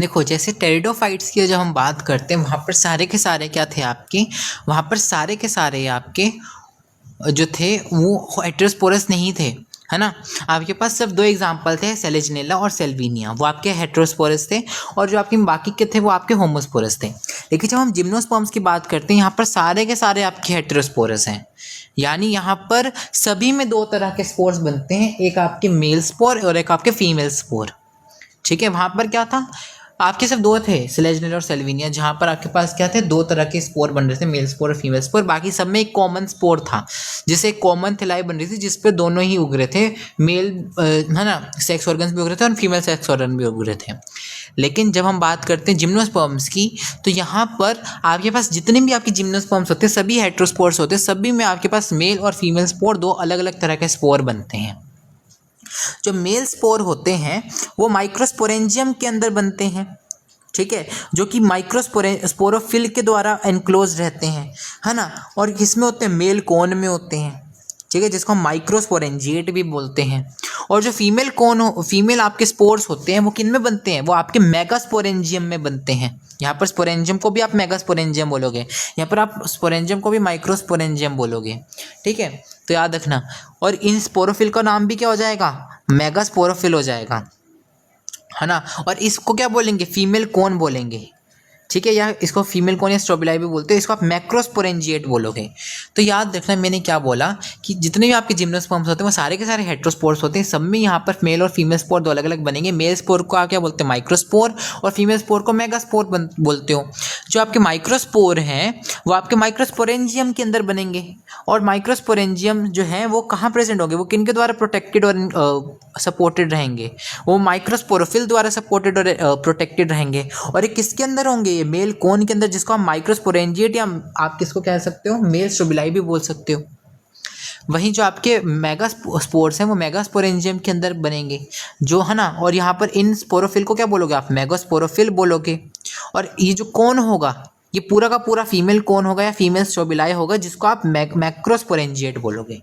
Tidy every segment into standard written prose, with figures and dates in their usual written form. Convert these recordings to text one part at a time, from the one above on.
देखो जैसे टेरिडोफाइट्स की जब हम बात करते हैं, वहाँ पर सारे के सारे क्या थे आपके, वहाँ पर सारे के सारे आपके जो थे वो हेटेरोस्पोरस नहीं थे, है ना। आपके पास सिर्फ दो एग्जाम्पल थे, सेलेजनेला और सेल्विनिया, वो आपके हेटेरोस्पोरस थे, और जो आपके बाकी के थे वो आपके होमोस्पोरस थे। लेकिन जब हम जिम्नोस्पर्म्स की बात करते हैं, यहाँ पर सारे के सारे आपके हेटेरोस्पोरस हैं, यानी यहाँ पर सभी में दो तरह के स्पोर्स बनते हैं, एक आपके मेल स्पोर और एक आपके फीमेल स्पोर। ठीक है, वहाँ पर क्या था, आपके सिर्फ दो थे, सेलेजनेला और सेल्विनिया, जहाँ पर आपके पास क्या थे, दो तरह के स्पोर बन रहे थे, मेल स्पोर और फीमेल स्पोर। बाकी सब में एक कॉमन स्पोर था, जिससे एक कॉमन थैलाई बन रही थी, जिस पे दोनों ही उग रहे थे, मेल है ना सेक्स ऑर्गन्स भी उग रहे थे और फीमेल सेक्स ऑर्गन भी उग रहे थे। लेकिन जब हम बात करते हैं जिम्नोस्पर्म्स की, तो यहाँ पर आपके पास जितने भी आपके जिम्नोस्पर्म्स होते हैं सभी हेटेरोस्पोर्स होते हैं, सभी में आपके पास मेल और फीमेल स्पोर दो अलग अलग तरह के स्पोर बनते हैं। जो मेल स्पोर होते हैं वो माइक्रोस्पोरेंजियम के अंदर बनते हैं, ठीक है, जो कि माइक्रोस्पोरोफिल के द्वारा एनक्लोज रहते हैं, है ना, और किसमें होते हैं, मेल कोन में होते हैं, ठीक है, जिसको हम माइक्रोस्पोरेंजिएट भी बोलते हैं। और जो फीमेल आपके स्पोर्स होते हैं वो किन में बनते हैं, वो आपके मेगास्पोरेंजियम में बनते हैं। यहाँ पर स्पोरेंजियम को भी आप मेगास्पोरेंजियम बोलोगे, यहाँ पर आप स्पोरेंजियम को भी माइक्रोस्पोरेंजियम बोलोगे, ठीक है, तो याद रखना। और इन स्पोरोफिल का नाम भी क्या हो जाएगा, मेगास्पोरोफिल हो जाएगा, है ना। और इसको क्या बोलेंगे, फीमेल कौन बोलेंगे, ठीक है, या इसको फीमेल कौन या स्ट्रोबिलाई भी बोलते हैं, इसको आप मैक्रोस्पोरेंजिएट बोलोगे। तो याद रखना मैंने क्या बोला कि जितने भी आपके जिम्नोस्पर्म्स होते हैं वो सारे के सारे हेटेरोस्पोर्स होते हैं, सब में यहाँ पर मेल और फीमेल स्पोर दो अलग अलग बनेंगे। मेल स्पोर को आप क्या बोलते हैं, माइक्रोस्पोर, और फीमेल स्पोर को मेगास्पोर बोलते हो। जो आपके माइक्रोस्पोर हैं वो आपके माइक्रोस्पोरेंजियम के अंदर बनेंगे, और माइक्रोस्पोरेंजियम जो है वो कहाँ प्रेजेंट होंगे, वो किन के द्वारा प्रोटेक्टेड और सपोर्टेड रहेंगे, वो माइक्रोस्पोरोफिल द्वारा सपोर्टेड और प्रोटेक्टेड रहेंगे। और ये किसके अंदर होंगे, ये मेल कोन के अंदर, जिसको आप माइक्रोस्पोरेंजिएट या आप किसको कह सकते हो, मेल स्ट्रोबिलाई भी बोल सकते हो। वहीं जो आपके मेगा स्पोर्स हैं वो मेगास्पोरेंजियम के अंदर बनेंगे, जो है ना। और यहाँ पर इन स्पोरोफिल को क्या बोलोगे आप, मेगास्पोरोफिल बोलोगे। और ये जो कोन होगा ये पूरा का पूरा फीमेल कोन होगा या फीमेल स्ट्रोबिलाई होगा, जिसको आप मैक्रोस्पोरेंजिएट बोलोगे।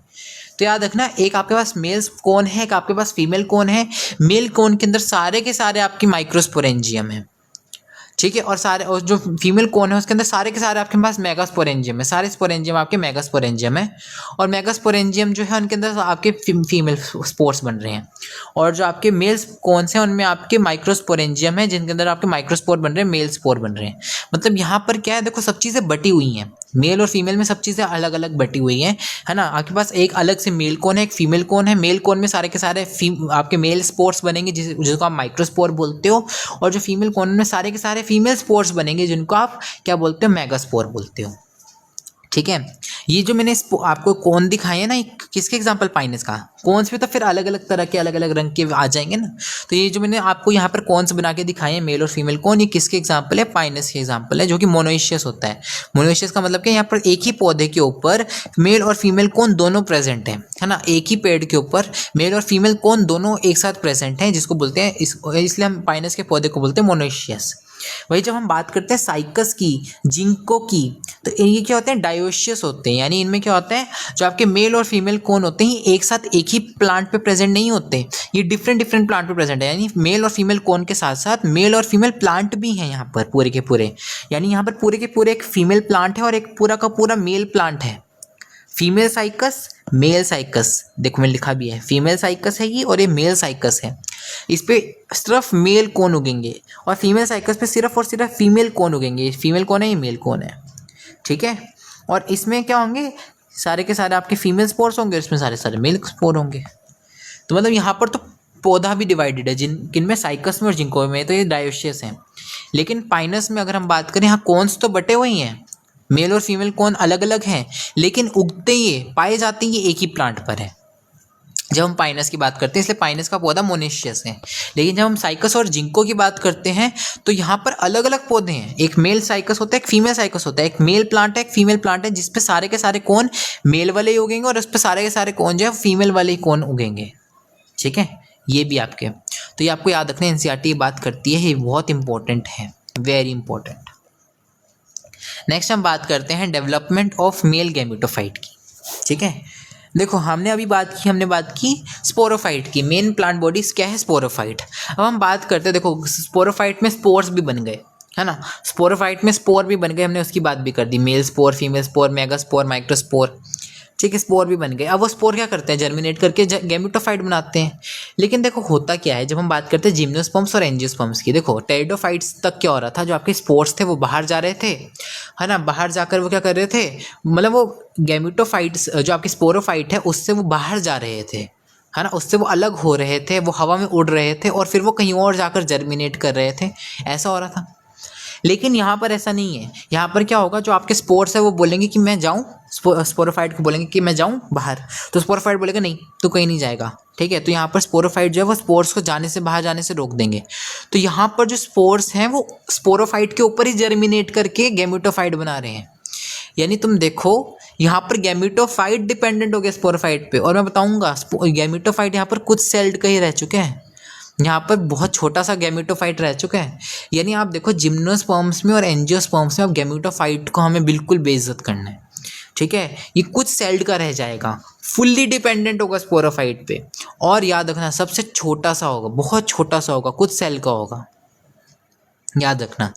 तो याद रखना, एक आपके पास मेल कोन है, एक आपके पास फीमेल कोन है। मेल कोन के अंदर सारे के सारे आपकी माइक्रोस्पोरेंजियम है, ठीक है, और जो फीमेल कोन है उसके अंदर सारे के सारे आपके पास मेगास्पोरेंजियम है, सारे स्पोरेंजियम आपके मेगास्पोरेंजियम है। और मेगास्पोरेंजियम जो है उनके अंदर आपके फीमेल स्पोर्स बन रहे हैं, और जो आपके मेल कोन्स हैं उनमें आपके माइक्रोस्पोरेंजियम है, जिनके अंदर आपके माइक्रोस्पोर बन रहे हैं, मेल स्पोर बन रहे हैं। मतलब यहाँ पर क्या है, देखो सब चीज़ें बटी हुई हैं, मेल और फीमेल में सब चीज़ें अलग अलग बटी हुई हैं, है ना। आपके पास एक अलग से मेल कोन है, एक फीमेल कोन है। मेल कोन में सारे के सारे आपके मेल स्पोर्स बनेंगे, जिसको आप माइक्रोस्पोर बोलते हो, और जो फीमेल कोन में सारे के सारे फीमेल स्पोर्स बनेंगे, जिनको आप क्या बोलते हो, मेगास्पोर बोलते हो, ठीक है। ये जो मैंने आपको कोन दिखाए हैं ना, किसके एग्जांपल, पाइनस का। कोन्स भी तो फिर अलग अलग तरह के अलग अलग रंग के आ जाएंगे ना। तो ये जो मैंने आपको यहाँ पर कोन्स बना के दिखाए हैं, मेल और फीमेल कोन, ये किसके एग्जांपल है, पाइनस के एग्जांपल है, जो कि मोनोइशियस होता है। मोनोइशियस का मतलब कि यहाँ पर एक ही पौधे के ऊपर मेल और फीमेल कोन दोनों प्रेजेंट है ना। एक ही पेड़ के ऊपर मेल और फीमेल कोन दोनों एक साथ प्रेजेंट हैं, जिसको बोलते हैं इसलिए हम पाइनस के पौधे को बोलते हैं मोनोइशियस। वही जब हम बात करते हैं साइकस की, जिंको की, तो ये क्या होते हैं, डायोशियस होते हैं। यानी इनमें क्या होता है, जो आपके मेल और फीमेल कोन होते हैं एक साथ एक ही प्लांट पे प्रेजेंट नहीं होते, ये डिफरेंट डिफरेंट प्लांट पे प्रेजेंट है। यानी मेल और फीमेल कोन के साथ साथ मेल और फीमेल प्लांट भी हैं यहाँ पर पूरे के पूरे। यानी यहाँ पर पूरे के पूरे एक फीमेल प्लांट है और एक पूरा का पूरा मेल प्लांट है। फीमेल साइकस, मेल साइकस, देखो मैंने लिखा भी है, फीमेल साइकस है ये और ये मेल साइकस है। इस पे सिर्फ मेल कोन उगेंगे, और फीमेल साइकस पे सिर्फ और सिर्फ फीमेल कोन उगेंगे। फीमेल कौन है, ये मेल कौन है, ठीक है। और इसमें क्या होंगे, सारे के सारे आपके फीमेल स्पोर्स होंगे, इसमें सारे सारे मेल स्पोर होंगे। तो मतलब यहाँ पर तो पौधा भी डिवाइडेड है, किन में, साइकस में और जिंको में, तो ये डायोशियस हैं। लेकिन पाइनस में अगर हम बात करें, यहाँ कौन्स तो बटे हुए हैं, मेल और फीमेल कौन अलग अलग हैं, लेकिन उगते ये पाए जाते हैं ये एक ही प्लांट पर है। जब हम पाइनस की बात करते हैं इसलिए पाइनस का पौधा मोनेशियस है। लेकिन जब हम साइकस और जिंको की बात करते हैं तो यहाँ पर अलग अलग पौधे हैं, एक मेल साइकस होता है, एक फीमेल साइकस होता है, एक मेल प्लांट है, एक फीमेल प्लांट है, जिसपे सारे के सारे कौन मेल वाले ही उगेंगे और उस पर सारे के सारे कौन जो है फीमेल वाले ही कौन उगेंगे, ठीक है। ये भी आपके, तो ये आपको याद रखना, एनसीईआरटी बात करती है, ये बहुत इंपॉर्टेंट है, वेरी इंपॉर्टेंट। नेक्स्ट हम बात करते हैं डेवलपमेंट ऑफ मेल गैमेटोफाइट की, ठीक है। देखो हमने बात की स्पोरोफाइट की। मेन प्लांट बॉडीज क्या है? स्पोरोफाइट। अब हम बात करते हैं, देखो स्पोरोफाइट में स्पोर्स भी बन गए, है ना। स्पोरोफाइट में स्पोर भी बन गए, हमने उसकी बात भी कर दी। Male spore, female spore, megaspore, microspore, ठीक है, स्पोर भी बन गए। अब वो स्पोर क्या करते हैं? जर्मिनेट करके गैमेटोफाइट बनाते हैं। लेकिन देखो होता क्या है, जब हम बात करते हैं जिम्नोस्पर्म्स और एंजियोस्पर्म्स की, देखो टेरिडोफाइट्स तक क्या हो रहा था, जो आपके स्पोर्स थे वो बाहर जा रहे थे, है ना। बाहर जाकर वो क्या कर रहे थे, मतलब वो गैमेटोफाइट्स जो आपकी स्पोरोफाइट है उससे वो बाहर जा रहे थे, है ना, उससे वो अलग हो रहे थे, वो हवा में उड़ रहे थे और फिर वो कहीं और जाकर जर्मिनेट कर रहे थे, ऐसा हो रहा था। लेकिन यहाँ पर ऐसा नहीं है। यहाँ पर क्या होगा, जो आपके स्पोर्स है वो बोलेंगे कि मैं जाऊँ, स्पोरोफाइट को बोलेंगे कि मैं जाऊँ बाहर, तो स्पोरोफाइट बोलेगा नहीं तू कहीं नहीं जाएगा, ठीक है। तो यहाँ पर स्पोरोफाइट जो है वो स्पोर्स को जाने से, बाहर जाने से रोक देंगे। तो यहाँ पर जो स्पोर्स हैं वो स्पोरोफाइट के ऊपर ही जर्मिनेट करके गैमेटोफाइट बना रहे हैं। यानी तुम देखो यहाँ पर गैमेटोफाइट डिपेंडेंट हो गया स्पोरोफाइट पे। और मैं बताऊंगा गैमेटोफाइट यहाँ पर कुछ सेल्ड का ही रह चुके हैं, यहाँ पर बहुत छोटा सा गैमेटोफाइट रह चुका है। यानी आप देखो जिम्नोस्पर्म्स में और एंजियोस्पर्म्स में अब गैमेटोफाइट को हमें बिल्कुल बेइज्जत करना है, ठीक है। ये कुछ सेल्ड का रह जाएगा, फुल्ली डिपेंडेंट होगा स्पोरोफाइट पे। और याद रखना सबसे छोटा सा होगा, बहुत छोटा सा होगा, कुछ सेल का होगा, याद रखना।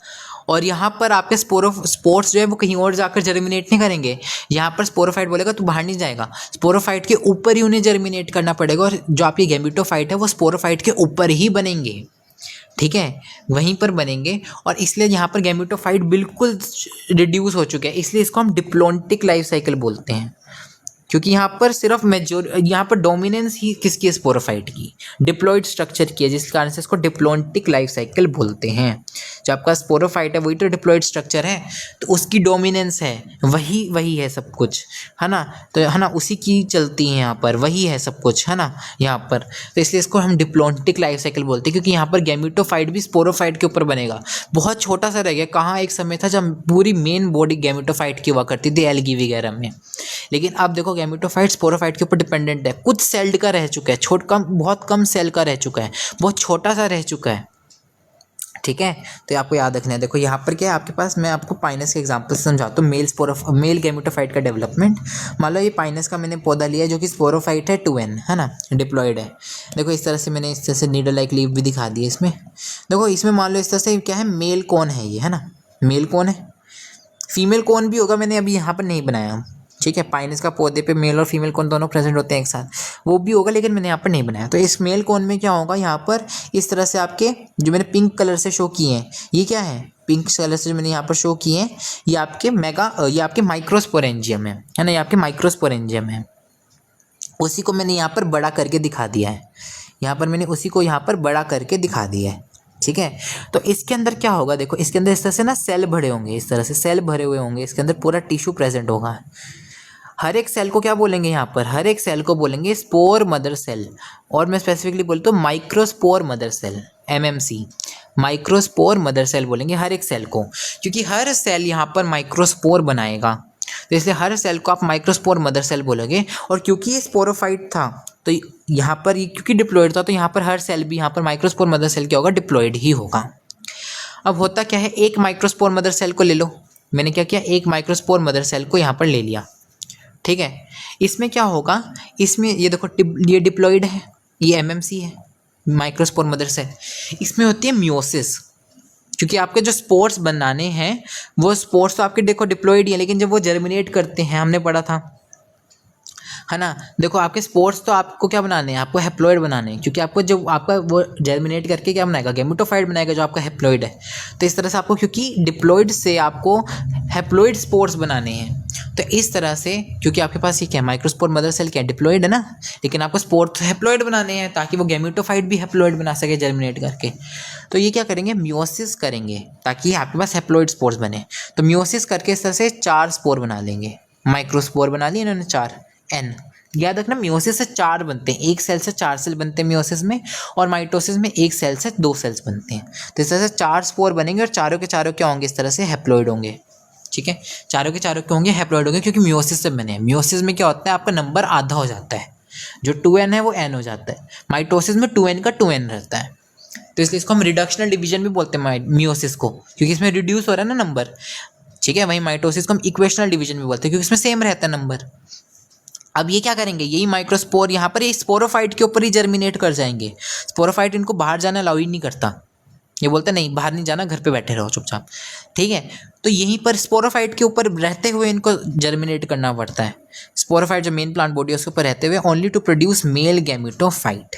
और यहाँ पर आपके स्पोर्स जो है वो कहीं और जाकर जर्मिनेट नहीं करेंगे। यहाँ पर स्पोरोफाइट बोलेगा तू बाहर नहीं जाएगा, स्पोरोफाइट के ऊपर ही उन्हें जर्मिनेट करना पड़ेगा। और जो आपकी गैमेटोफाइट है वो स्पोरोफाइट के ऊपर ही बनेंगे, ठीक है, वहीं पर बनेंगे। और इसलिए यहाँ पर गैमेटोफाइट बिल्कुल रिड्यूस हो चुके हैं, इसलिए इसको हम डिप्लॉन्टिक लाइफ साइकिल बोलते हैं। क्योंकि यहाँ पर सिर्फ यहाँ पर डोमिनेंस ही किसकी है? स्पोरोफाइट की, डिप्लॉइड स्ट्रक्चर की है, जिस कारण से इसको डिप्लॉन्टिक लाइफ साइकिल बोलते हैं। जो आपका स्पोरोफाइट है वही तो डिप्लॉइड स्ट्रक्चर है, तो उसकी डोमिनेंस है, वही है सब कुछ, है ना। तो है ना, उसी की चलती है यहाँ पर, वही है सब कुछ, है ना यहाँ पर। तो इसलिए इसको हम डिप्लॉन्टिक लाइफ साइकिल बोलते हैं, क्योंकि यहाँ पर गैमेटोफाइट भी स्पोरोफाइट के ऊपर बनेगा। बहुत छोटा सा रह गया, कहाँ एक समय था जब पूरी मेन बॉडी गैमेटोफाइट की हुआ करती थी एल्गी वगैरह में। लेकिन अब देखो गैमेटोफाइट स्पोरोफाइट के ऊपर डिपेंडेंट है, कुछ सेल्ड का रह चुका है, बहुत कम सेल का रह चुका है, बहुत छोटा सा रह चुका है, ठीक है। तो आपको याद रखना है। देखो यहाँ पर क्या है आपके पास, मैं आपको पाइनस के एग्जांपल से समझाता हूँ। मेल गैमेटोफाइट का डेवलपमेंट। मान लो ये पाइनस का मैंने पौधा लिया है जो कि स्पोरोफाइट है 2n, है ना, डिप्लॉयड है। देखो इस तरह से मैंने इस तरह से नीडल लाइक लीफ भी दिखा दी है इसमें। देखो इसमें मान लो इस तरह से क्या है, मेल कौन है ये, है ना, मेल कौन है। फीमेल कौन भी होगा, मैंने अभी यहाँ पर नहीं बनाया, ठीक है। पाइनस का पौधे पे मेल और फीमेल कौन दोनों प्रेजेंट होते हैं एक साथ, वो भी होगा, लेकिन मैंने यहाँ पर नहीं बनाया। तो इस मेल कौन में क्या होगा, यहाँ पर इस तरह से आपके जो मैंने पिंक कलर से शो किए हैं, ये क्या है, पिंक कलर से जो मैंने यहाँ पर शो किए हैं, ये आपके माइक्रोस्पोरेंजियम है ना, ये आपके माइक्रोस्पोरेंजियम है। उसी को मैंने यहाँ पर बड़ा करके दिखा दिया है, यहाँ पर मैंने उसी को यहाँ पर बड़ा करके दिखा दिया है, ठीक है। तो इसके अंदर क्या होगा, देखो इसके अंदर इस तरह से ना सेल भरे होंगे, इस तरह से सेल भरे हुए होंगे, इसके अंदर पूरा टिश्यू प्रेजेंट होगा। हर एक सेल को क्या बोलेंगे, यहाँ पर हर एक सेल को बोलेंगे स्पोर मदर सेल। और मैं स्पेसिफिकली बोलता हूँ microspore mother cell, MMC, microspore mother cell बोलेंगे हर एक सेल को, क्योंकि हर सेल यहाँ पर माइक्रोस्पोर बनाएगा। तो इसलिए हर सेल को आप माइक्रोस्पोर मदर सेल बोलोगे। और क्योंकि ये स्पोरोफाइट था तो यहाँ पर क्योंकि डिप्लॉयड था, तो यहाँ पर हर सेल भी यहाँ पर माइक्रोस्पोर मदर सेल क्या होगा, डिप्लॉयड ही होगा। अब होता क्या है, एक माइक्रोस्पोर मदर सेल को ले लो, मैंने क्या किया, एक माइक्रोस्पोर मदर सेल को यहाँ पर ले लिया, ठीक है। इसमें क्या होगा, इसमें ये देखो ये डिप्लॉयड है, ये MMC है, माइक्रोस्पोर मदर सेल। इसमें होती है मियोसिस, क्योंकि आपके जो स्पोर्स बनाने हैं वो स्पोर्स तो आपके देखो डिप्लॉयड ही है, लेकिन जब वो जर्मिनेट करते हैं, हमने पढ़ा था, है ना। देखो आपके स्पोर्स तो आपको क्या बनाने हैं, आपको हैप्लॉइड बनाने हैं, क्योंकि आपको जो आपका वो जर्मिनेट करके क्या बनाएगा, गैमेटोफाइट बनाएगा जो आपका हैप्लॉइड है। तो इस तरह से आपको, क्योंकि डिप्लॉयड से आपको हैप्लॉइड स्पोर्स बनाने हैं, तो इस तरह से, क्योंकि आपके पास ये क्या है, माइक्रोस्पोर मदर सेल क्या है, डिप्लॉयड है ना, लेकिन आपको स्पोर्स हैप्लॉइड बनाने हैं ताकि वो गैमेटोफाइट भी हैप्लॉइड बना सके जर्मिनेट करके। तो ये क्या करेंगे, मियोसिस करेंगे ताकि आपके पास हैप्लॉइड स्पोर्स बने। तो मियोसिस करके इस तरह से 4 स्पोर बना लेंगे, माइक्रोस्पोर बना लिए इन्होंने 4, N। याद रखना मियोसिस से 4 बनते हैं, एक सेल से 4 सेल बनते हैं मियोसिस में, और माइटोसिस में एक सेल से 2 सेल्स बनते हैं। तो इस तरह से 4 स्पोर बनेंगे और चारों के चारों क्या होंगे, इस तरह से हैप्लॉइड होंगे, ठीक है। चारों के चारों क्या होंगे, हैप्लॉइड होंगे, क्योंकि मियोसिस से बने हैं। मियोसिस में क्या होता है, आपका नंबर आधा हो जाता है, जो 2n है वो n हो जाता है। माइटोसिस में 2n का 2n रहता है, तो इसलिए इसको हम रिडक्शनल डिवीजन भी बोलते हैं मियोसिस को, क्योंकि इसमें रिड्यूस हो रहा है ना नंबर, ठीक है। वहीं माइटोसिस को हम इक्वेशनल डिवीजन भी बोलते हैं, क्योंकि इसमें सेम रहता है नंबर। अब ये क्या करेंगे, यही माइक्रोस्पोर यहाँ पर ये स्पोरोफाइट के ऊपर ही जर्मिनेट कर जाएंगे। स्पोरोफाइट इनको बाहर जाना अलाउ ही नहीं करता, ये बोलते नहीं बाहर नहीं जाना, घर पे बैठे रहो चुपचाप, ठीक है। तो यहीं पर स्पोरोफाइट के ऊपर रहते हुए इनको जर्मिनेट करना पड़ता है। स्पोरोफाइट जो मेन प्लांट बॉडी है उसके ऊपर रहते हुए only to produce male gametophyte.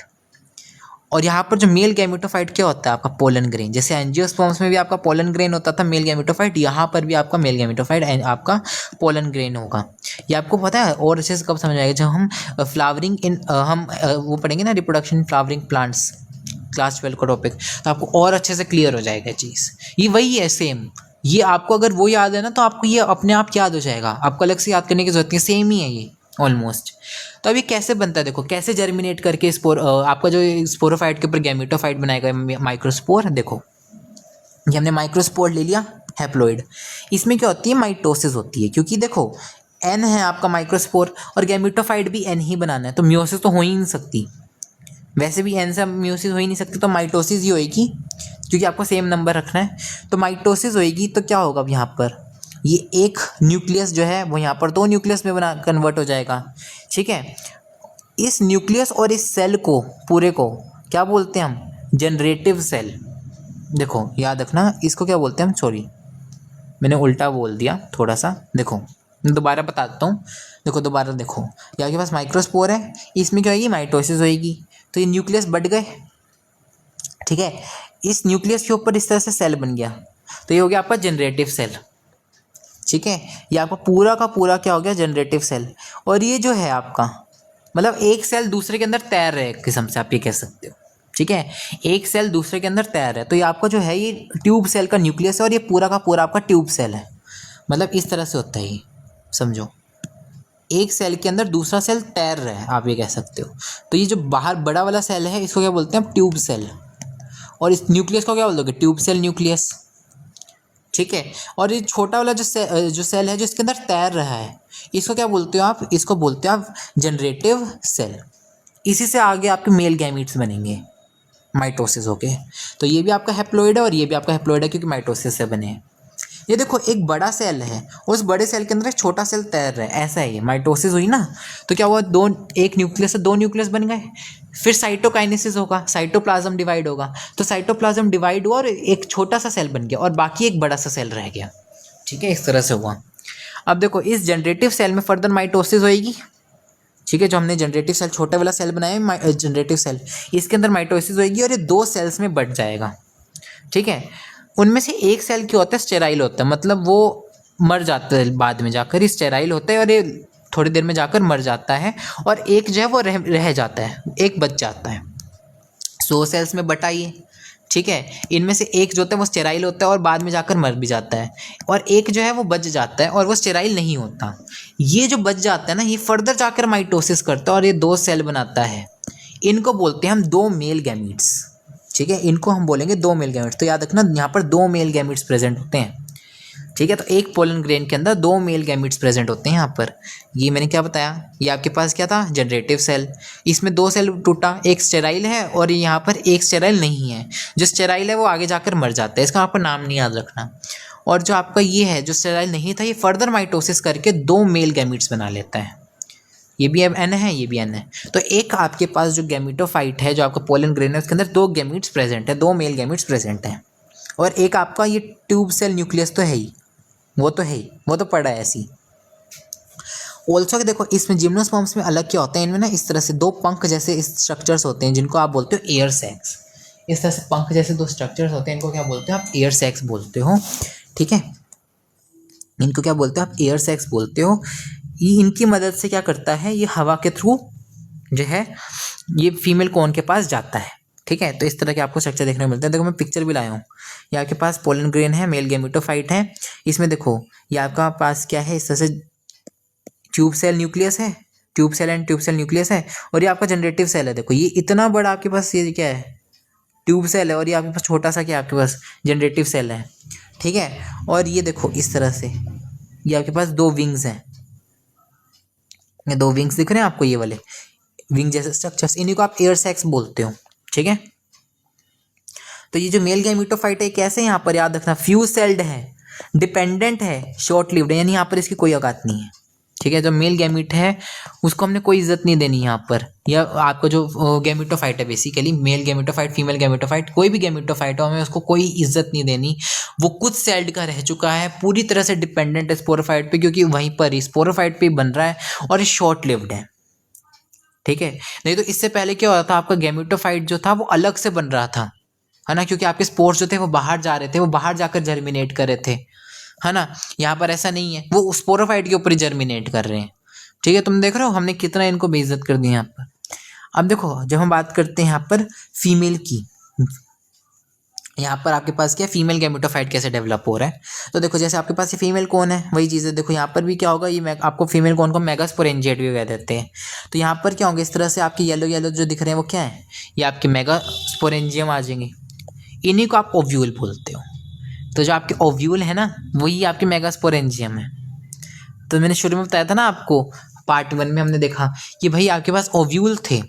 और यहाँ पर जो मेल गैमेटोफाइट क्या होता है आपका पोलन ग्रेन, जैसे एंजियोस्पर्म्स में भी आपका पोलन ग्रेन होता था मेल गैमेटोफाइट, यहाँ पर भी आपका मेल गैमेटोफाइट आपका पोलन ग्रेन होगा। ये आपको पता है और अच्छे से कब समझ आएगा, जब हम फ्लावरिंग इन हम वो पढ़ेंगे ना reproduction in flowering plants, class 12 का टॉपिक, तो आपको और अच्छे से क्लियर हो जाएगा चीज़। ये वही है सेम, ये आपको अगर वो याद है ना तो आपको ये अपने आप याद हो जाएगा, आपको अलग से याद करने की जरूरत नहीं, सेम ही है ये ऑलमोस्ट। तो अब ये कैसे बनता है, देखो कैसे जर्मिनेट करके आपका जो स्पोरोफाइट के ऊपर गैमेटोफाइट बनाएगा माइक्रोस्पोर। देखो ये हमने माइक्रोस्पोर ले लिया हैप्लॉइड, इसमें क्या होती है माइटोसिस होती है, क्योंकि देखो एन है आपका माइक्रोस्पोर और गैमेटोफाइट भी एन ही बनाना है, तो म्यूसिस तो हो ही नहीं सकती, वैसे भी एन से म्यूसिस हो ही नहीं सकती, तो माइटोसिस ही होएगी, क्योंकि आपको सेम नंबर रखना है। तो माइटोसिस होएगी तो क्या होगा अब यहाँ पर, ये एक न्यूक्लियस जो है वो यहाँ पर दो न्यूक्लियस में बना कन्वर्ट हो जाएगा, ठीक है। इस न्यूक्लियस और इस सेल को पूरे को क्या बोलते हैं हम, जनरेटिव सेल। देखो याद रखना इसको क्या बोलते हैं हम, सॉरी मैंने उल्टा बोल दिया थोड़ा सा, देखो मैं दोबारा बता देता हूँ। देखो दोबारा देखो, यहाँ के पास माइक्रोस्पोर है, इसमें क्या होगी माइटोसिस होएगी, तो ये न्यूक्लियस बढ़ गए, ठीक है। इस न्यूक्लियस के ऊपर इस तरह से सेल बन गया, तो ये हो गया आपका जनरेटिव सेल, ठीक है। ये आपका पूरा का पूरा क्या हो गया जनरेटिव सेल। और ये जो है आपका मतलब एक सेल दूसरे के अंदर तैर रहे एक किस्म से आप ये कह सकते हो, ठीक है। एक सेल दूसरे के अंदर तैर है, तो ये आपका जो है ये ट्यूब सेल का न्यूक्लियस है और ये पूरा का पूरा आपका ट्यूब सेल है, मतलब इस तरह से होता है ये, समझो एक सेल के अंदर दूसरा सेल तैर रहा है आप ये कह सकते हो। तो ये जो बाहर बड़ा वाला सेल है इसको क्या बोलते हैं आप ट्यूब सेल, और इस न्यूक्लियस को क्या बोल दोगे ट्यूब सेल न्यूक्लियस, ठीक है। और ये छोटा वाला जो सेल है जो इसके अंदर तैर रहा है इसको क्या बोलते हो आप, इसको बोलते हो आप जनरेटिव सेल। इसी से आगे आपके मेल गैमीट्स बनेंगे माइटोसिस होके। तो ये भी आपका हैप्लॉइड है और ये भी आपका हैप्लॉइड है क्योंकि माइटोसिस से बने हैं। ये देखो एक बड़ा सेल है, उस बड़े सेल के अंदर एक छोटा सेल तैर रहा है, ऐसा है ये माइटोसिस हुई ना। तो क्या हुआ, दो एक न्यूक्लियस से दो न्यूक्लियस बन गए, फिर साइटोकाइनेसिस होगा, साइटोप्लाज्म डिवाइड होगा, तो साइटोप्लाज्म डिवाइड हुआ और एक छोटा सा सेल बन गया और बाकी एक बड़ा सा सेल रह गया, ठीक है, इस तरह से हुआ। अब देखो इस जनरेटिव सेल में फर्दर माइटोसिस होएगी, ठीक है। जो हमने जनरेटिव सेल छोटा वाला सेल बनाया जनरेटिव सेल, इसके अंदर माइटोसिस होएगी और ये दो सेल्स में बढ़ जाएगा, ठीक है। उनमें से एक सेल क्या होता है स्टेराइल होता है, मतलब वो मर जाता है बाद में जाकर, ये स्टेराइल होता है और ये थोड़ी देर में जाकर मर जाता है, और एक जो है वो रह जाता है, एक बच जाता है। 100 सेल्स में बटा ये, ठीक है। इनमें से एक जो होता है वो स्टेराइल होता है और बाद में जाकर मर भी जाता है, और एक जो है वो बच जाता है और वो स्टेराइल नहीं होता। ये जो बच जाता है ना ये फर्दर जाकर माइटोसिस करता है और ये दो सेल बनाता है। इनको बोलते हैं हम दो मेल गैमीट्स, ठीक है। इनको हम बोलेंगे दो मेल गैमेट्स। तो याद रखना यहाँ पर दो मेल गैमेट्स प्रेजेंट होते हैं, ठीक है। तो एक पोलन ग्रेन के अंदर दो मेल गैमेट्स प्रेजेंट होते हैं यहाँ पर। ये मैंने क्या बताया, ये आपके पास क्या था जनरेटिव सेल, इसमें दो सेल टूटा, एक स्टेराइल है और यहाँ पर एक स्टेराइल नहीं है। जो स्टेराइल है वो आगे जाकर मर जाता है, इसका आपका नाम नहीं याद रखना। और जो आपका ये है जो स्टेराइल नहीं था ये फर्दर माइटोसिस करके दो मेल गैमेट्स बना लेता है। ये भी अब एन है, ये भी एन है। तो एक आपके पास जो गैमेटोफाइट है जो आपका पोलन ग्रेन है उसके अंदर दो गैमेट्स प्रेजेंट है, दो मेल गैमेट्स प्रेजेंट हैं। और एक आपका ये ट्यूब सेल न्यूक्लियस तो है ही, वो तो है ही, वो तो पड़ा है ऐसी। ऑल्सो देखो इसमें जिम्नोस्पर्म्स में अलग क्या होता है, इनमें ना इस तरह से दो पंख जैसे स्ट्रक्चर्स होते हैं जिनको आप बोलते हो एयर सैक्स। इस तरह से पंख जैसे दो स्ट्रक्चर्स होते हैं, इनको क्या बोलते हो आप एयर सैक्स बोलते हो, ठीक है। इनको क्या बोलते हो आप एयर सैक्स बोलते हो। ये इनकी मदद से क्या करता है, ये हवा के थ्रू जो है ये फीमेल कॉन के पास जाता है, ठीक है। तो इस तरह के आपको स्ट्रक्चर देखने को मिलते हैं। देखो मैं पिक्चर भी लाया हूँ, ये आपके पास पोलन ग्रेन है, मेल गैमेटोफाइट है। इसमें देखो ये आपका पास क्या है, इस तरह से ट्यूब सेल न्यूक्लियस है, tube cell and tube cell nucleus है, और ये आपका जनरेटिव सेल है। देखो ये इतना बड़ा आपके पास ये क्या है ट्यूब सेल है, और ये आपके पास छोटा सा क्या आपके पास जनरेटिव सेल है, ठीक है। और ये देखो इस तरह से ये आपके पास दो विंग्स हैं, ये दो विंग्स दिख रहे हैं आपको, ये वाले विंग जैसे स्ट्रक्चर्स, इन्हीं को आप एयर सैक्स बोलते हो, ठीक है। तो ये जो मेल गैमेटोफाइट है कैसे, यहाँ पर याद रखना फ्यूज सेल्ड है, डिपेंडेंट है, शॉर्ट लिव्ड है, यानी यहाँ पर इसकी कोई औकात नहीं है, ठीक है। जो मेल गैमीट है उसको हमने कोई इज्जत नहीं देनी यहाँ पर, या आपका जो गैमीटोफाइट है basically, male gametophyte, female gametophyte, कोई भी गैमीटोफाइट हो, हमें उसको कोई इज्जत नहीं देनी। वो खुद सेल्ड का रह चुका है, पूरी तरह से डिपेंडेंट है स्पोरोफाइट पे, क्योंकि वहीं पर ही स्पोरोफाइट पे बन रहा है और ये शॉर्ट लिव्ड है। ठीक है। नहीं तो इससे पहले क्या होता था, आपका गैमीटोफाइट जो था वो अलग से बन रहा था, है ना, क्योंकि आपके स्पोर्स जो थे वो बाहर जा रहे थे, वो बाहर जाकर जर्मिनेट कर रहे थे, है ना। यहाँ पर ऐसा नहीं है, वो स्पोरोफाइट के ऊपर ही जर्मिनेट कर रहे हैं। ठीक है। तुम देख रहे हो हमने कितना इनको बेइज्जत कर दिया यहाँ पर। अब देखो जब हम बात करते हैं यहाँ पर फीमेल की, यहाँ पर आपके पास क्या फीमेल गैमेटोफाइट कैसे डेवलप हो रहा है, तो देखो जैसे आपके पास ये फीमेल कौन है, वही चीज़ है। देखो यहाँ पर भी क्या होगा, ये आपको फीमेल कौन को मेगास्पोरेंजिएट भी कह देते हैं। तो यहाँ पर क्या होंगे, इस तरह से आपके येलो येलो जो दिख रहे हैं वो क्या है, ये आपके मेगास्पोरेंजियम आ जाएंगे। इन्हीं को आप ओव्यूल बोलते हो। तो जो आपके ओव्यूल है ना, वही आपके मेगास्पोरेंजियम है। तो मैंने शुरू में बताया था ना आपको, पार्ट 1 में हमने देखा कि भाई आपके पास ओव्यूल थे,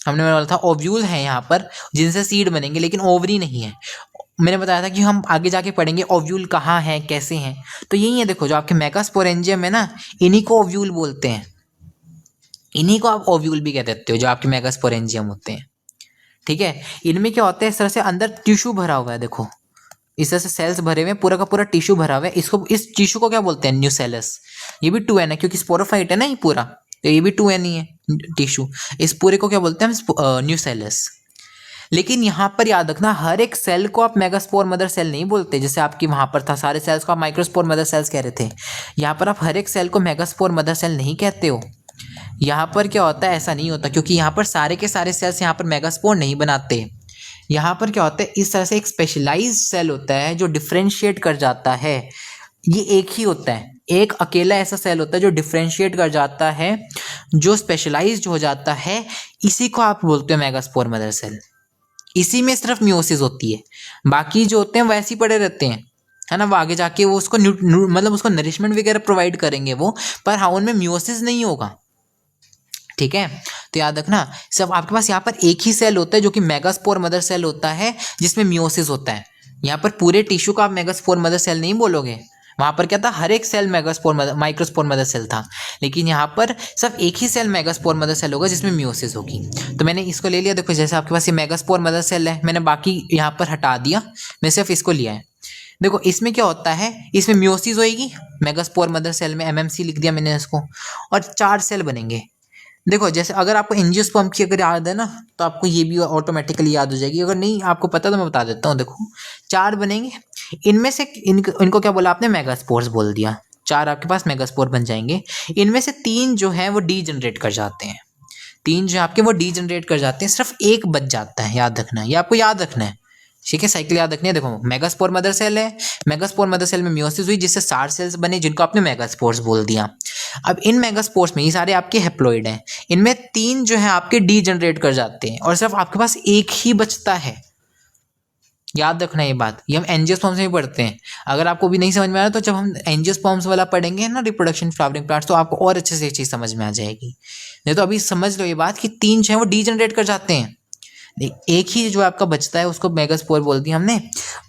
हमने बोला था ओव्यूल है यहाँ पर जिनसे सीड बनेंगे, लेकिन ओवरी नहीं है। मैंने बताया था कि हम आगे जाके पढ़ेंगे ओव्यूल कहाँ है, कैसे हैं। तो यही है, देखो जो आपके मेगास्पोरेंजियम है ना, इन्हीं को ओव्यूल बोलते हैं, इन्हीं को आप ओव्यूल भी कह देते हो, जो आपके मेगास्पोरेंजियम होते हैं। ठीक है। इनमें क्या होता है, इस तरह से अंदर टिश्यू भरा हुआ है, देखो इस तरह से सेल्स भरे हुए हैं, पूरा का पूरा टिश्यू भरा हुआ है। इसको, इस टिश्यू को क्या बोलते हैं, न्यूसेलस। ये भी 2n है क्योंकि स्पोरोफाइट है ना ये पूरा, तो ये भी 2n ही है टिश्यू। इस पूरे को क्या बोलते हैं हम, न्यूसेलस। लेकिन यहाँ पर याद रखना, हर एक सेल को आप मेगास्पोर मदर सेल नहीं बोलते, जैसे आपकी वहाँ पर था सारे सेल्स को आप माइक्रोस्पोर मदर सेल्स कह रहे थे। यहाँ पर आप हर एक सेल को मेगास्पोर मदर सेल नहीं कहते हो। यहाँ पर क्या होता है, ऐसा नहीं होता, क्योंकि यहाँ पर सारे के सारे सेल्स यहाँ पर मेगास्पोर नहीं बनाते। यहाँ पर क्या होता है, इस तरह से एक स्पेशलाइज्ड सेल होता है जो डिफ्रेंशिएट कर जाता है। ये एक ही होता है, एक अकेला ऐसा सेल होता है जो डिफ्रेंशिएट कर जाता है, जो स्पेशलाइज्ड हो जाता है, इसी को आप बोलते हो मेगास्पोर मदर सेल। इसी में सिर्फ मियोसिस होती है, बाकी जो होते हैं वैसे ही पड़े रहते हैं, है ना। वो आगे जाके वो उसको मतलब उसको नरिशमेंट वगैरह प्रोवाइड करेंगे वो, पर हाँ उनमें मियोसिस नहीं होगा। ठीक है। तो याद रखना, सब आपके पास यहाँ पर एक ही सेल होता है जो कि मेगास्पोर मदर सेल होता है, जिसमें मियोसिस होता है। यहाँ पर पूरे टिश्यू का आप मेगास्पोर मदर सेल नहीं बोलोगे, वहाँ पर क्या था, हर एक cell megaspore mother microspore mother cell था। लेकिन यहाँ पर सब एक ही सेल मेगास्पोर मदर सेल होगा जिसमें मियोसिस होगी। तो मैंने इसको ले लिया, देखो जैसे आपके पास ये मेगास्पोर मदर सेल है, मैंने बाकी यहाँ पर हटा दिया, मैं सिर्फ इसको लिया है। देखो इसमें क्या होता है, इसमें मियोसिस होएगी, मेगास्पोर मदर सेल में MMC लिख दिया मैंने इसको, और 4 सेल बनेंगे। देखो जैसे अगर आपको एंजियोस्पर्म की अगर याद है ना, तो आपको ये भी ऑटोमेटिकली याद हो जाएगी। अगर नहीं आपको पता तो मैं बता देता हूँ। देखो 4 बनेंगे, इनमें से इनको क्या बोला आपने, मेगास्पोर्स बोल दिया। 4 आपके पास मेगास्पोर बन जाएंगे। इनमें से 3 जो हैं वो डीजनरेट कर जाते हैं, 3 जो आपके वो डीजनरेट कर जाते हैं, सिर्फ एक बच जाता है। याद रखना है, ये आपको याद रखना है। ठीक है, साइकिल याद रखनी है। देखो मेगास्पोर मदर सेल है, मेगास्पोर मदर सेल में मियोसिस हुई जिससे 4 सेल्स बने जिनको आपने मेगास्पोर्स बोल दिया। अब इन मेगास्पोर्स में ये सारे आपके हेप्लॉइड हैं, इनमें 3 जो है आपके डीजनरेट कर जाते हैं और सिर्फ आपके पास एक ही बचता है। याद रखना ये बात, ये हम एंजियोस्पर्म्स में ही पढ़ते हैं। अगर आपको भी नहीं समझ में आ रहा तो जब हम एंजियोस्पर्म्स वाला पढ़ेंगे ना, रिप्रोडक्शन फ्लावरिंग प्लांट्स, तो आपको और अच्छे से ये चीज़ समझ में आ जाएगी। नहीं तो अभी समझ लो ये बात कि 3 जो है वो डीजनरेट कर जाते हैं, एक ही जो आपका बचता है उसको मेगास्पोर बोल दिया हमने।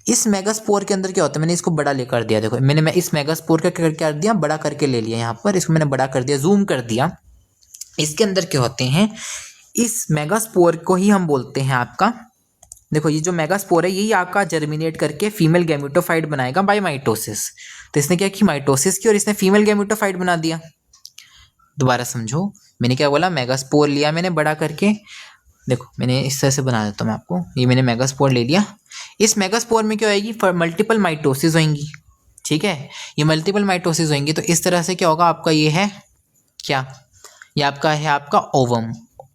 इस मेगास्पोर के अंदर क्या होता है, मैंने इसको बड़ा लेकर दिया। देखो मैं इस मेगास्पोर का क्या कर दिया, बड़ा करके ले लिया। यहाँ पर इसको मैंने बड़ा कर दिया, जूम कर दिया। इसके अंदर क्या होते हैं, इस मेगास्पोर को ही हम बोलते हैं आपका, देखो ये जो मेगास्पोर है यही आपका जर्मिनेट करके फीमेल गैमेटोफाइट बनाएगा बाय माइटोसिस। तो इसने क्या की, माइटोसिस की, और इसने फीमेल गैमेटोफाइट बना दिया। दोबारा समझो, मैंने क्या बोला, मेगास्पोर लिया मैंने बड़ा करके। देखो मैंने इस तरह से बना देता हूँ मैं आपको, ये मैंने मेगास्पोर ले लिया। इस मेगास्पोर में क्या होएगी, मल्टीपल माइटोसिस होंगी। ठीक है, ये मल्टीपल माइटोसिस होंगी, तो इस तरह से क्या होगा आपका, ये है क्या, ये आपका है आपका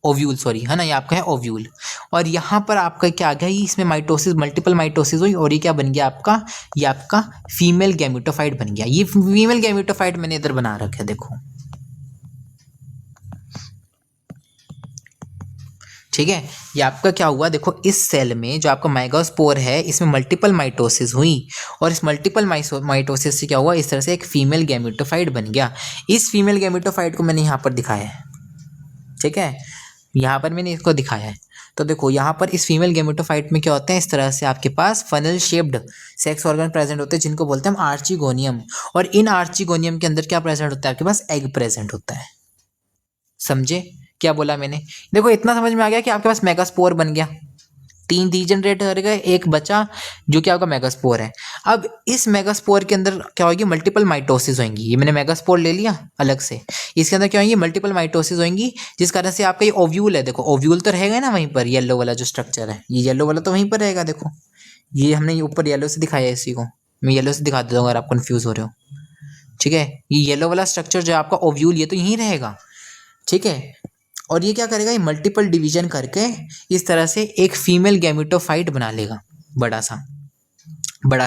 ओव्यूल, सॉरी, है ना, ये आपका है ओव्यूल। और यहाँ पर आपका क्या आ गया, ये इसमें माइटोसिस, मल्टीपल माइटोसिस हुई और ये क्या बन गया आपका, ये आपका फीमेल गैमेटोफाइट बन गया। ये फीमेल गैमेटोफाइट मैंने इधर बना रखा है, देखो। ठीक है, ये आपका क्या हुआ, देखो इस सेल में जो आपका मेगास्पोर है इसमें मल्टीपल माइटोसिस हुई, और इस मल्टीपल माइटोसिस से क्या हुआ, इस तरह से एक फीमेल गैमेटोफाइट बन गया। इस फीमेल गैमेटोफाइट को मैंने यहाँ पर दिखाया है। ठीक है, यहाँ पर मैंने इसको दिखाया है। तो देखो यहाँ पर इस फीमेल गैमेटोफाइट में क्या होते हैं, इस तरह से आपके पास funnel shaped sex organ present होते हैं जिनको बोलते हैं हम आर्चिगोनियम। और इन आर्चिगोनियम के अंदर क्या प्रेजेंट होता है, आपके पास एग प्रेजेंट होता है। समझे क्या बोला मैंने? देखो इतना समझ में आ गया कि आपके पास मेगास्पोर बन गया, 3 रीजनरेट कर गए, एक बचा जो कि आपका मेगास्पोर है। अब इस मेगास्पोर के अंदर क्या होगी, मल्टीपल माइटोसिस होंगी। ये मैंने मेगास्पोर ले लिया अलग से, इसके अंदर क्या होंगी, मल्टीपल माइटोसिस होंगी, जिस कारण से आपका ये ओव्यूल है, देखो ओव्यूल तो रहेगा ना वहीं पर, येलो वाला जो स्ट्रक्चर है, ये येलो वाला तो वहीं पर रहेगा। देखो ये हमने ये ऊपर येलो से दिखाया है, इसी को मैं येलो से दिखा देता हूँ अगर आप कन्फ्यूज हो रहे हो। ठीक है, ये येलो वाला स्ट्रक्चर जो है आपका ओव्यूल, ये तो यहीं रहेगा। ठीक है, और ये क्या करेगा, ये मल्टीपल डिवीजन करके इस तरह से एक फीमेल गैमेटोफाइट बना लेगा, बड़ा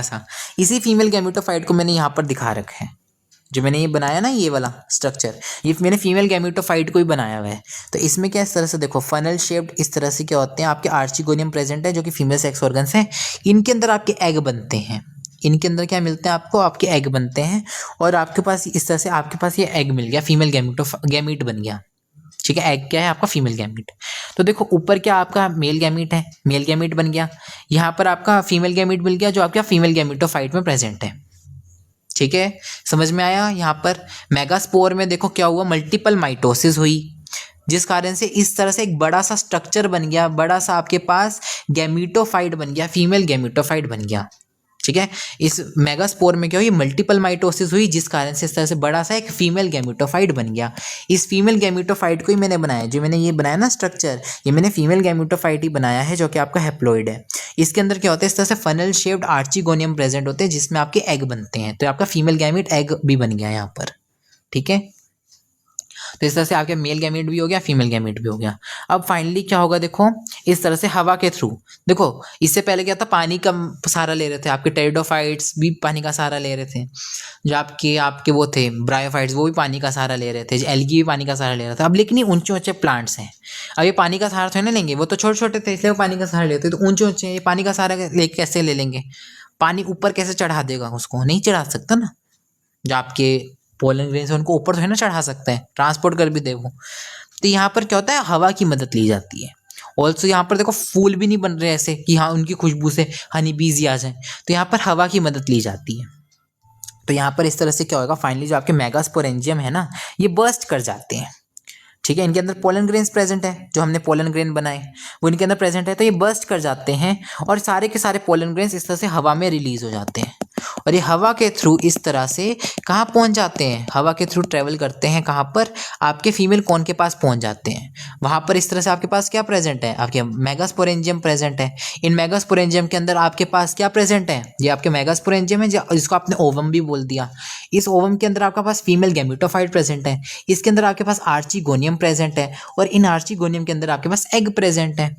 सा। इसी फीमेल गैमेटोफाइट को मैंने यहाँ पर दिखा रखा है, जो मैंने ये बनाया ना, ये वाला स्ट्रक्चर, ये मैंने फीमेल गैमेटोफाइट को ही बनाया हुआ है। तो इसमें क्या इस तरह से देखो, फनल शेप्ड इस तरह से क्या होते हैं, आपके आर्चिगोनियम प्रेजेंट है जो कि फीमेल सेक्स ऑर्गन्स हैं। इनके अंदर आपके एग बनते हैं, इनके अंदर क्या मिलते हैं आपको, आपके एग बनते हैं। और आपके पास इस तरह से आपके पास ये एग मिल गया, फीमेल गैमीट बन गया। ठीक है, एग क्या है आपका, फीमेल गैमीट। तो देखो ऊपर क्या आपका मेल गैमीट है, मेल गैमीट बन गया, यहाँ पर आपका फीमेल गैमीट मिल गया जो आपका फीमेल गैमेटोफाइट में प्रेजेंट है। ठीक है, समझ में आया? यहाँ पर मेगास्पोर में देखो क्या हुआ, मल्टीपल माइटोसिस हुई, जिस कारण से इस तरह से एक बड़ा सा स्ट्रक्चर बन गया, बड़ा सा आपके पास गैमेटोफाइट बन गया, फीमेल गैमेटोफाइट बन गया। ठीक है, इस मेगास्पोर में क्या हुई, मल्टीपल माइटोसिस हुई, जिस कारण से इस तरह से बड़ा सा एक फीमेल गैमेटोफाइट बन गया। इस फीमेल गैमेटोफाइट को ही मैंने बनाया, जो मैंने ये बनाया ना स्ट्रक्चर, ये मैंने फीमेल गैमेटोफाइट ही बनाया है, जो कि आपका हैप्लॉइड है। इसके अंदर क्या होता है, इस तरह से फनल शेप्ड आर्चिगोनियम प्रेजेंट होते हैं जिसमें आपके एग बनते हैं। तो आपका फीमेल गैमेट एग भी बन गया यहाँ पर। ठीक है, तो इस तरह से आपके मेल गैमेट भी हो गया, फीमेल गैमेट भी हो गया। अब फाइनली क्या होगा, देखो इस तरह से हवा के थ्रू, देखो इससे पहले क्या था, पानी का सहारा ले रहे थे, आपके टेरिडोफाइट्स भी पानी का सहारा ले रहे थे, जो आपके आपके वो थे ब्रायोफाइट्स, वो भी पानी का सहारा ले रहे थे, जो एल्गी भी पानी का सहारा ले रहा था। अब लेकिन ये ऊंचे ऊंचे प्लांट्स हैं, अब ये पानी का सहारा थोड़ा ना लेंगे, वो तो छोटे छोटे थे इसलिए वो पानी का सहारा लेते, तो ऊंचे ऊंचे ये पानी का सहारा ले कैसे ले लेंगे, पानी ऊपर कैसे चढ़ा देगा उसको, नहीं चढ़ा सकता ना। जो आपके पोलन ग्रेन से उनको ऊपर तो है ना चढ़ा सकते हैं, ट्रांसपोर्ट कर भी दे वो। तो यहाँ पर क्या होता है, हवा की मदद ली जाती है। ऑल्सो यहाँ पर देखो फूल भी नहीं बन रहे ऐसे कि हाँ उनकी खुशबू से हनी बीज ही आ जाए, तो यहाँ पर हवा की मदद ली जाती है। तो यहाँ पर इस तरह से क्या होगा, फाइनली जो आपके मेगास्पोरेंजियम है ना, ये बर्स्ट कर जाते हैं। ठीक है, इनके अंदर पोलन ग्रेन्स प्रेजेंट है, जो हमने पोलन ग्रेन बनाए वो इनके अंदर प्रेजेंट है, तो ये बर्स्ट कर जाते हैं और सारे के सारे पोलन ग्रेन्स इस तरह से हवा में रिलीज हो जाते हैं। और ये हवा के थ्रू इस तरह से कहाँ पहुँच जाते हैं, हवा के थ्रू ट्रेवल करते हैं, कहाँ पर, आपके फीमेल कॉन के पास पहुँच जाते हैं। वहाँ पर इस तरह से आपके पास क्या प्रेजेंट है, आपके मेगास्पोरेंजियम प्रेजेंट है। इन मेगास्पोरेंजियम के अंदर आपके पास क्या प्रेजेंट है, ये आपके मेगास्पोरेंजियम है, जिसको आपने ओवम भी बोल दिया। इस ओवम के अंदर आपके पास फीमेल गैमेटोफाइट प्रेजेंट है, इसके अंदर आपके पास आर्चिगोनियम प्रेजेंट है, और इन आर्चिगोनियम के अंदर आपके पास एग प्रेजेंट है।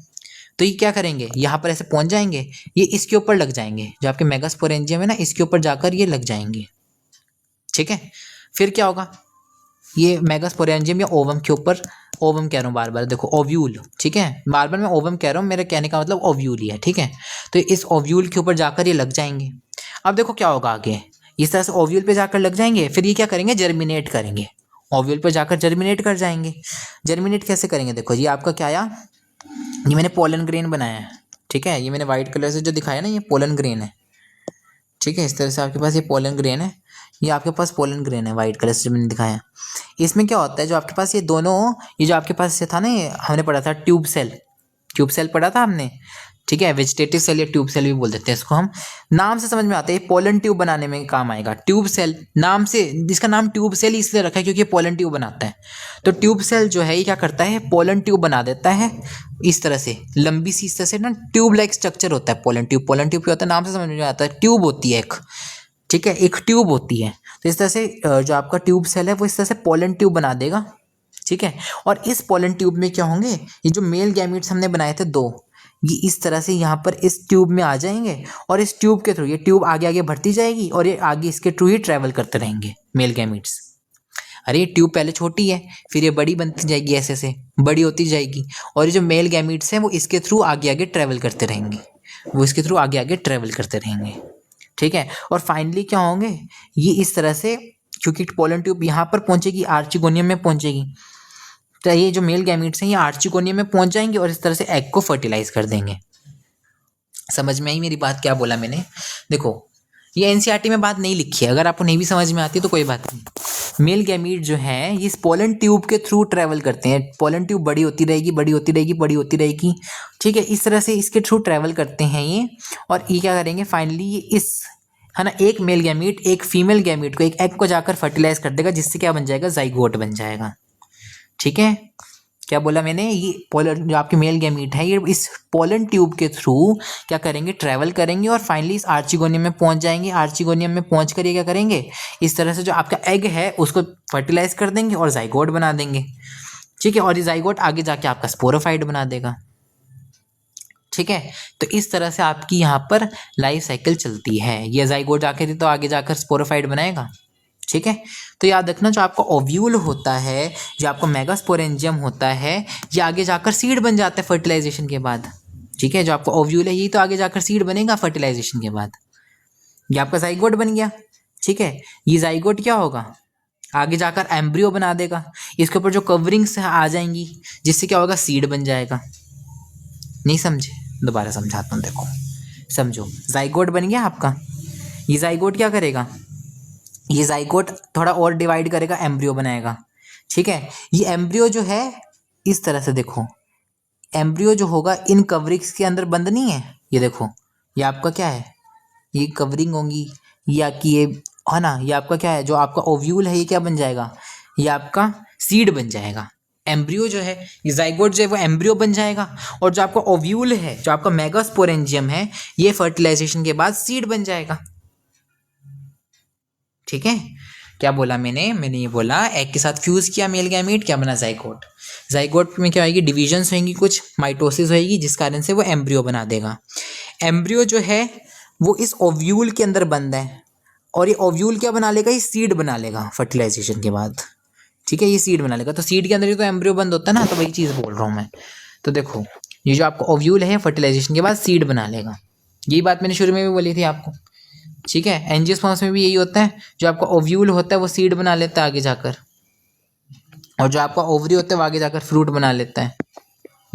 तो ये क्या करेंगे, यहाँ पर ऐसे पहुंच जाएंगे, ये इसके ऊपर लग जाएंगे, जो आपके मेगास्पोरेंजियम है ना, इसके ऊपर जाकर ये लग जाएंगे। ठीक है, फिर क्या होगा, ये मेगास्पोरेंजियम या ओवम के ऊपर, ओवम कह रहा हूँ बार बार, देखो ओव्यूल, ठीक है, बार बार मैं ओवम कह रहा हूँ, मेरे कहने का मतलब ओव्यूल ही है। ठीक है, तो इस ओव्यूल के ऊपर जाकर ये लग जाएंगे। अब देखो क्या होगा आगे, इस तरह से ओव्यूल पे जाकर लग जाएंगे, फिर ये क्या करेंगे, जर्मिनेट करेंगे, ओव्यूल पे जाकर जर्मिनेट कर जाएंगे। जर्मिनेट कैसे करेंगे, देखो ये आपका क्या आया, ये मैंने पोलन ग्रेन बनाया है। ठीक है, ये मैंने वाइट कलर से जो दिखाया ना, ये पोलन ग्रेन है। ठीक है, इस तरह से आपके पास ये पोलन ग्रेन है, ये आपके पास पोलन ग्रेन है वाइट कलर से जो मैंने दिखाया। इसमें क्या होता है, जो आपके पास ये दोनों, ये जो आपके पास ये था ना, ये हमने पढ़ा था ट्यूब सेल पढ़ा था हमने। ठीक है, वेजिटेटिव सेल या ट्यूब सेल भी बोल देते हैं इसको हम, नाम से समझ में आता है, ये पोलन ट्यूब बनाने में काम आएगा। ट्यूब सेल नाम से, जिसका नाम ट्यूब सेल इसलिए रखा है क्योंकि ये पोलन ट्यूब बनाता है। तो ट्यूब सेल जो है ये क्या करता है, पोलन ट्यूब बना देता है, इस तरह से लंबी सी, इस तरह से ना ट्यूब लाइक स्ट्रक्चर होता है पोलन ट्यूब। पोलन ट्यूब क्या होता है, नाम से समझ में आता है, ट्यूब होती है एक। ठीक है, एक ट्यूब होती है, तो इस तरह से जो आपका ट्यूब सेल है वो इस तरह से पोलन ट्यूब बना देगा। ठीक है, और इस पोलन ट्यूब में क्या होंगे, ये जो मेल गैमीट्स हमने बनाए थे 2, ये इस तरह से यहाँ पर इस ट्यूब में आ जाएंगे, और इस ट्यूब के थ्रू ये ट्यूब आगे आगे बढ़ती जाएगी, और ये आगे इसके थ्रू ही ट्रैवल करते रहेंगे मेल गैमीट्स। अरे ये ट्यूब पहले छोटी है, फिर ये बड़ी बनती जाएगी, ऐसे से बड़ी होती जाएगी, और ये जो मेल गैमीट्स हैं वो इसके थ्रू आगे आगे ट्रैवल करते रहेंगे, वो इसके थ्रू आगे आगे ट्रैवल करते रहेंगे। ठीक है, और फाइनली क्या होंगे, ये इस तरह से, क्योंकि पोलन ट्यूब यहाँ पर पहुँचेगी, आर्चिगोनियम में पहुँचेगी, तो ये जो मेल गैमीट्स हैं ये आर्चिगोनियम में पहुंच जाएंगे और इस तरह से एग को फर्टिलाइज कर देंगे। समझ में आई मेरी बात, क्या बोला मैंने? देखो ये एनसीईआरटी में बात नहीं लिखी है, अगर आपको नहीं भी समझ में आती तो कोई बात नहीं। मेल गैमीट जो है ये पोलन ट्यूब के थ्रू ट्रेवल करते हैं। पोलन ट्यूब बड़ी होती रहेगी, बड़ी होती रहेगी, बड़ी होती रहेगी, ठीक है, इस तरह से इसके थ्रू ट्रेवल करते हैं ये। और ये क्या करेंगे, फाइनली ये इस, है ना, एक मेल गैमीट एक फीमेल गैमीट को, एक एग को जाकर फर्टिलाइज कर देगा, जिससे क्या बन जाएगा, जाइगोट बन जाएगा। ठीक है, क्या बोला मैंने, ये पोलन जो आपके मेल गैमीट है ये इस पोलन ट्यूब के थ्रू क्या करेंगे, ट्रैवल करेंगे और फाइनली इस आर्चिगोनियम में पहुंच जाएंगे। आर्चिगोनियम में पहुंच कर ये क्या करेंगे, इस तरह से जो आपका एग है उसको फर्टिलाइज कर देंगे और जाइगोट बना देंगे। ठीक है, और ये जाइगोट आगे जाके आपका स्पोरोफाइट बना देगा। ठीक है, तो इस तरह से आपकी यहाँ पर लाइफ साइकिल चलती है। ये जाइगोट आके तो आगे जाकर स्पोरोफाइट बनाएगा। ठीक है, तो याद रखना जो आपका ओव्यूल होता है, जो आपका मेगास्पोरेंजियम होता है, ये आगे जाकर सीड बन जाता है फर्टिलाइजेशन के बाद। ठीक है, जो आपका ओव्यूल है यही तो आगे जाकर सीड बनेगा फर्टिलाइजेशन के बाद। ये आपका जाइगोट बन गया। ठीक है, ये जाइगोट क्या होगा, आगे जाकर एम्ब्रियो बना देगा। इसके ऊपर जो कवरिंग्स आ जाएंगी जिससे क्या होगा, सीड बन जाएगा। नहीं समझे, दोबारा समझाता हूँ, देखो समझो। जाइगोट बन गया आपका, ये जाइगोट क्या करेगा, ये जाइगोट थोड़ा और डिवाइड करेगा, एम्ब्रियो बनाएगा। ठीक है, ये एम्ब्रियो जो है इस तरह से देखो, एम्ब्रियो जो होगा इन कवरिंग्स के अंदर बंद नहीं है। ये देखो, ये आपका क्या है, ये कवरिंग होंगी, ये आपकी ये है ना, ये आपका क्या है, जो आपका ओव्यूल है ये क्या बन जाएगा, ये आपका सीड बन जाएगा। एम्ब्रियो जो है, ये जाइगोट जो है वो एम्ब्रियो बन जाएगा, और जो आपका ओव्यूल है, जो आपका मेगास्पोरेंजियम है, ये फर्टिलाइजेशन के बाद सीड बन जाएगा। ठीक है, क्या बोला मैंने ये बोला एग के साथ फ्यूज किया मेल गैमीट, क्या बना, जाइगोट। जाइगोट में क्या होगी, डिविजन्स होंगी, कुछ माइटोसिस होगी, जिस कारण से वो एम्ब्रियो बना देगा। एम्ब्रियो जो है वो इस ओव्यूल के अंदर बंद है, और ये ओव्यूल क्या बना लेगा, ये सीड बना लेगा फर्टिलाइजेशन के बाद। ठीक है, ये सीड बना लेगा, तो सीड के अंदर ही तो एम्ब्रियो बंद होता है ना, तो वही चीज़ बोल रहा हूँ मैं। तो देखो ये जो आपका ओव्यूल है फर्टिलाइजेशन के बाद सीड बना लेगा, यही बात मैंने शुरू में भी बोली थी आपको। ठीक है, एंजियोस्पर्म्स में भी यही होता है, जो आपका ओव्यूल होता है वो सीड बना लेता है आगे जाकर, और जो आपका ओवरी होता है वो आगे जाकर फ्रूट बना लेता है।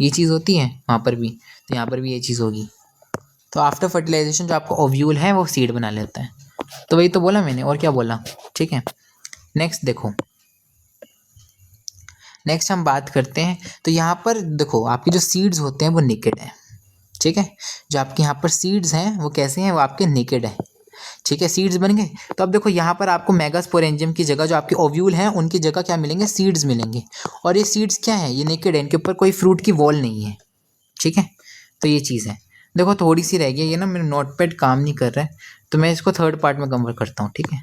ये चीज़ होती है वहाँ पर भी, तो यहाँ पर भी ये चीज़ होगी। तो आफ्टर फर्टिलाइजेशन जो आपका ओव्यूल है वो सीड बना लेता है। तो वही तो बोला मैंने, और क्या बोला। ठीक है, नेक्स्ट देखो, नेक्स्ट हम बात करते हैं। तो यहाँ पर देखो आपके जो सीड्स होते हैं वो नेकेड है। ठीक है, जो आपके यहाँ पर सीड्स हैं वो कैसे हैं, वो आपके नेकेड है। ठीक है, सीड्स बन गए। तो अब देखो यहाँ पर आपको मेगास्पोरेंजियम की जगह जो आपके ओव्यूल हैं उनकी जगह क्या मिलेंगे, सीड्स मिलेंगे। और ये सीड्स क्या है, ये नेकेड है, इनके ऊपर कोई फ्रूट की वॉल नहीं है। ठीक है, तो ये चीज़ है। देखो थोड़ी सी रह गई, ये ना मेरा नोटपैड काम नहीं कर रहा है, तो मैं इसको थर्ड पार्ट में कवर करता हूँ। ठीक है।